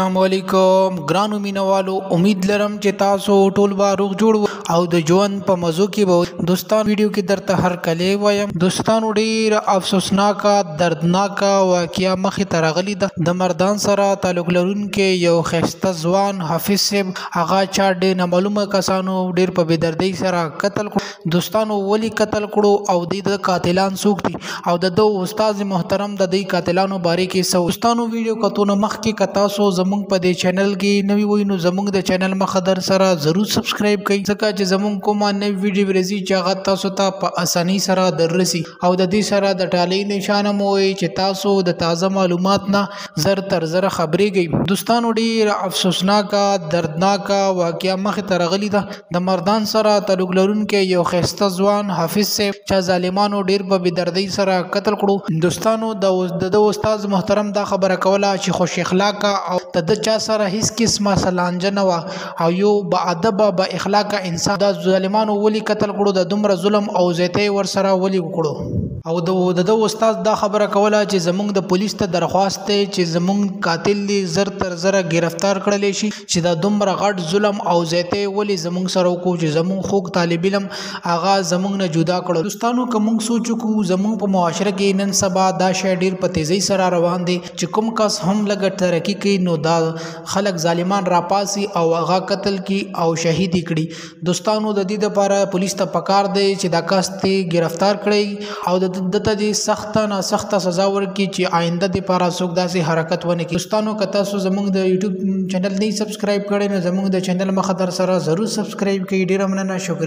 अस्सलामुअलैकुम ग्रानू मीनवालो उम्मीद लरम चे तासो टोल बा रुख जोड़ او د ژوند په موضوع کې به دوستان ویډیو کې درته هر کله وایم دوستانو ډیر افسوسناکه دردناکه واقعیا مخې ته راغلی ده د مردان سره تعلق لرونکي یو خسته ځوان حافظ صاحب هغه چا ډیر معلومه کسانو ډیر په بېدردۍ سره قتل کړو دوستانو ولی قتل کړو او د قاتلان څوک دي او د دوه استاد محترم د دې قاتلانو باره کې سو دوستانو ویډیو کتونه مخ کې کتا سو زمونږ په دې چینل کې نوی وینو زمونږ د چینل مخدر سره ضرور سبسکرایب کړئ ځکه چې زمون کومه نوی ویډیو ورزي چې هغه تاسو ته په اساني سره دررسي او د دې سره د ټالۍ نشانه مو وي چې تاسو د تازه معلومات نه زر تر زر خبرېږئ دوستانو ډیر افسوسناکه دردناکه واقعیا مخې ته راغلی ده د مردان سره تعلق لرونکي یو خسته ځوان حافظ صاحب چې ظالمانو ډیر په بېدردۍ سره قتل کړو دوستانو د استاد محترم دا خبره کوله چې خوش اخلاقه او د چا سره هیڅ قسمه سلانجه نه وه او یو با ادبه با اخلاقه انسان دا ظالمانو ولی قتل کړو د دومره ظلم او زیاتی ور سره ولی وکړو او د استاد دا خبره کوله چې زمونږ د پولیس ته درخواست دی چې زمونږ قاتل دی زر تر زر گرفتار کړلی شي چې دا دومره غټ ظلم او زیاتی ولی زمونږ سره وکړو چې زمونږ خوږ طالب علم هغه زمونږ نه جدا کړو دوستانو که مونږ سوچ وکړو زمونږ په معاشره کې نن سبا دا شی ډیر په تیزۍ سره روان دی چې کوم کس هم لږ ترقي کوي نو دا خلک ظالمان راپاسي او هغه قتل کی او شهید کړي دوستانو د دې لپاره پولیس ته پکار دی چې دا کس ته گرفتار کړي او د ته سخت نه سخت سزا ورکړي چې آینده لپاره څوک داسې حرکت ونه کړي دوستانو که تاسو زموږ د یوټیوب چینل نه سبسکرایب کړئ نو زموږ د چینل مخه در سره ضرور سبسکرایب کړئ ډیره مننه شکریہ